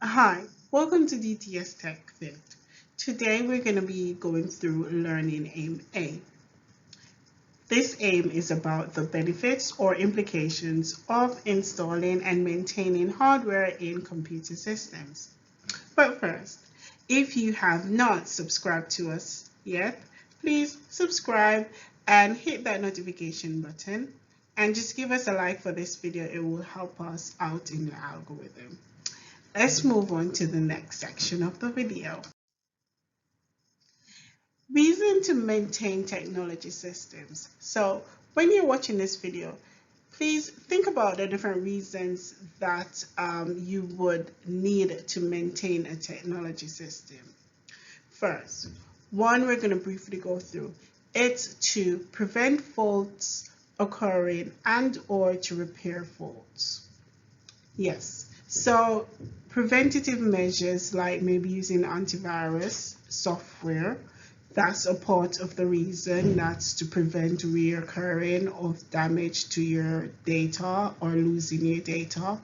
Hi, welcome to DTS Tech Fit. Today we're going to be going through Learning Aim A. This aim is about the benefits or implications of installing and maintaining hardware in computer systems. But first, if you have not subscribed to us yet, please subscribe and hit that notification button and just give us a like for this video. It will help us out in the algorithm. Let's move on to the next section of the video. Reason to maintain technology systems. So when you're watching this video, please think about the different reasons that you would need to maintain a technology system. First, one we're going to briefly go through. It's to prevent faults occurring and or to repair faults. Yes, so preventative measures like maybe using antivirus software, that's a part of the reason. That's to prevent reoccurring of damage to your data or losing your data.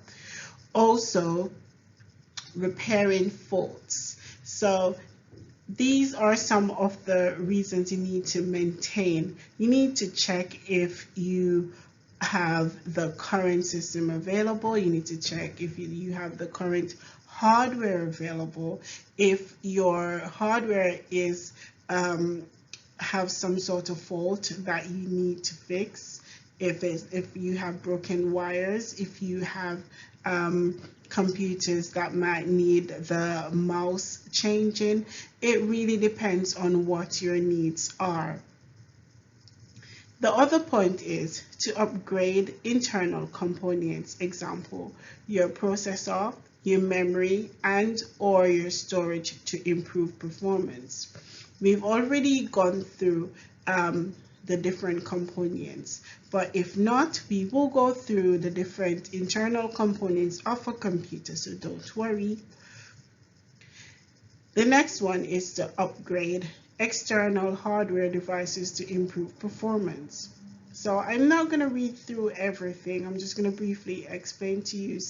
Also, repairing faults. So these are some of the reasons you need to maintain. You need to check if you have the current system available. You need to check if you have the current hardware available. If your hardware is have some sort of fault that you need to fix, if you have broken wires, if you have computers that might need the mouse changing, it really depends on what your needs are. The other point is to upgrade internal components, example, your processor, your memory, and or your storage to improve performance. We've already gone through the different components, but if not, we will go through the different internal components of a computer, so don't worry. The next one is to upgrade external hardware devices to improve performance. So I'm not going to read through everything. I'm just going to briefly explain to you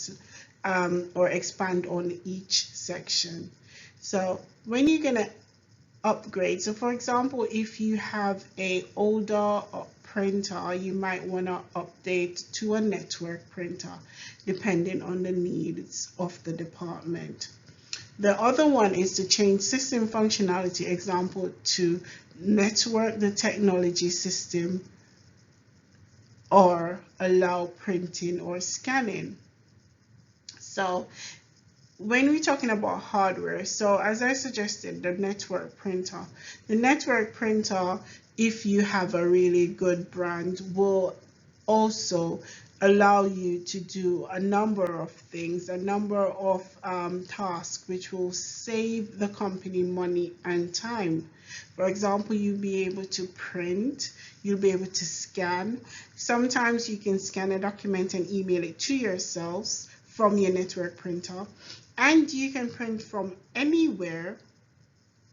or expand on each section. So when you're going to upgrade, so for example, if you have a older printer, you might want to update to a network printer depending on the needs of the department. The other one is to change system functionality, example, to network the technology system or allow printing or scanning. So when we're talking about hardware, so as I suggested, the network printer, if you have a really good brand, will also allow you to do a number of things, a number of tasks, which will save the company money and time. For example, you'll be able to print, you'll be able to scan. Sometimes you can scan a document and email it to yourselves from your network printer, and you can print from anywhere.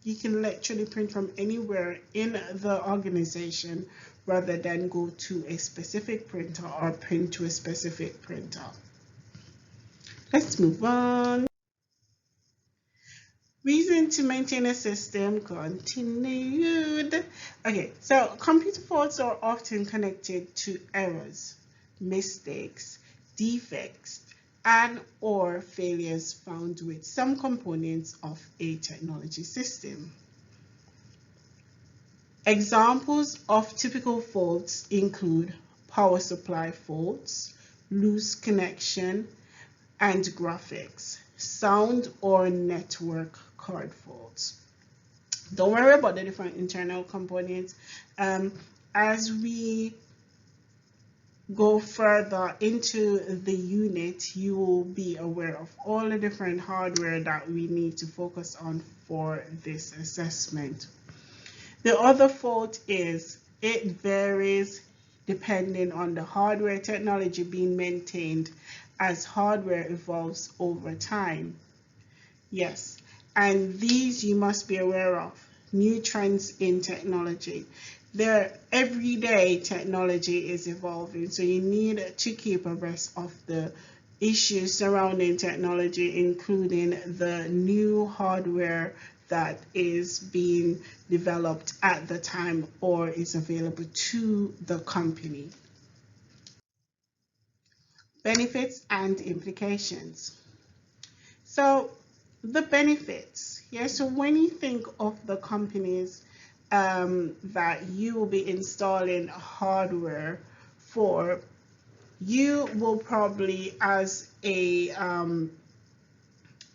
You can literally print from anywhere in the organization rather than go to a specific printer or print to a specific printer. Let's move on. Reason to maintain a system continued. Okay, so computer faults are often connected to errors, mistakes, defects, and or failures found with some components of a technology system. Examples of typical faults include power supply faults, loose connection and graphics, sound or network card faults. Don't worry about the different internal components. As we go further into the unit, you will be aware of all the different hardware that we need to focus on for this assessment. The other fault is it varies depending on the hardware technology being maintained as hardware evolves over time. Yes, and these you must be aware of. New trends in technology. Everyday technology is evolving, so you need to keep abreast of the issues surrounding technology, including the new hardware that is being developed at the time or is available to the company. Benefits and implications. So the benefits, yeah. So when you think of the companies that you will be installing hardware for, you will probably, as a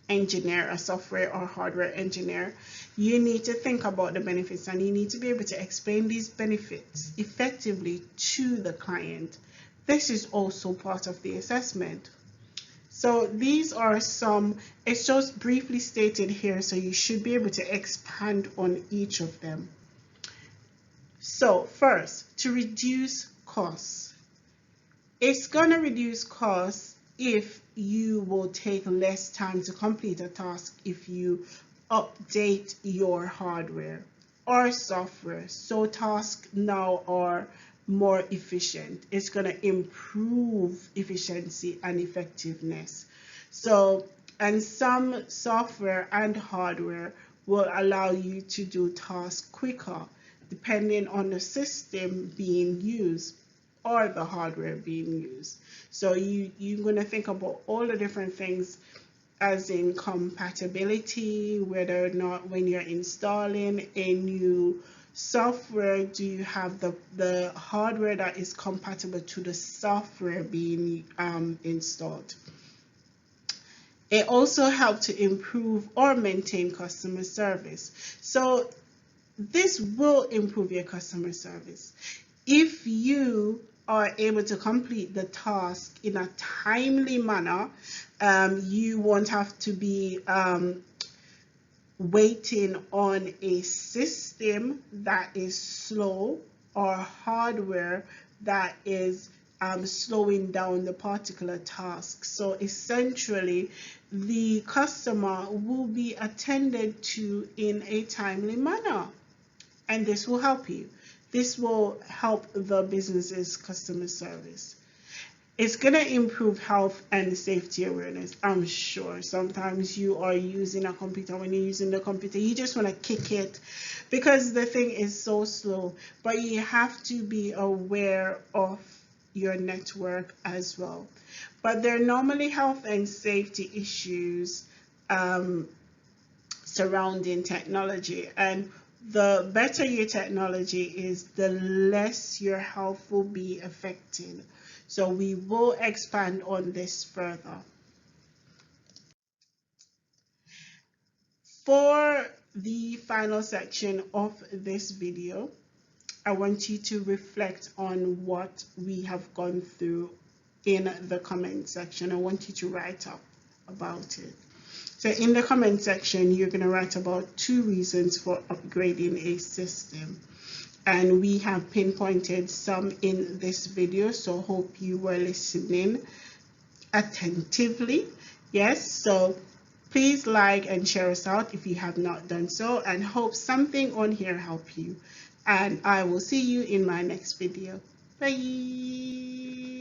engineer, a software or hardware engineer, you need to think about the benefits and you need to be able to explain these benefits effectively to the client. This is also part of the assessment. So these are some, it's just briefly stated here, so you should be able to expand on each of them. So first, to reduce costs. It's going to reduce costs if you will take less time to complete a task if you update your hardware or software. So tasks now are more efficient. It's going to improve efficiency and effectiveness. So, and some software and hardware will allow you to do tasks quicker depending on the system being used or the hardware being used. So you're going to think about all the different things, as in compatibility, whether or not when you're installing a new software, do you have the hardware that is compatible to the software being installed. It also helps to improve or maintain customer service. So this will improve your customer service. If you are able to complete the task in a timely manner, you won't have to be waiting on a system that is slow or hardware that is slowing down the particular task. So essentially, the customer will be attended to in a timely manner, and this will help you. This will help the business's customer service. It's going to improve health and safety awareness. I'm sure sometimes you are using a computer. When you're using the computer, you just want to kick it because the thing is so slow. But you have to be aware of your network as well. But there are normally health and safety issues surrounding technology, and the better your technology is, the less your health will be affected. So we will expand on this further. For the final section of this video, I want you to reflect on what we have gone through in the comment section. I want you to write up about it. So in the comment section, you're going to write about 2 reasons for upgrading a system. And we have pinpointed some in this video, so hope you were listening attentively. Yes, so please like and share us out if you have not done so, and hope something on here help you. And I will see you in my next video. Bye.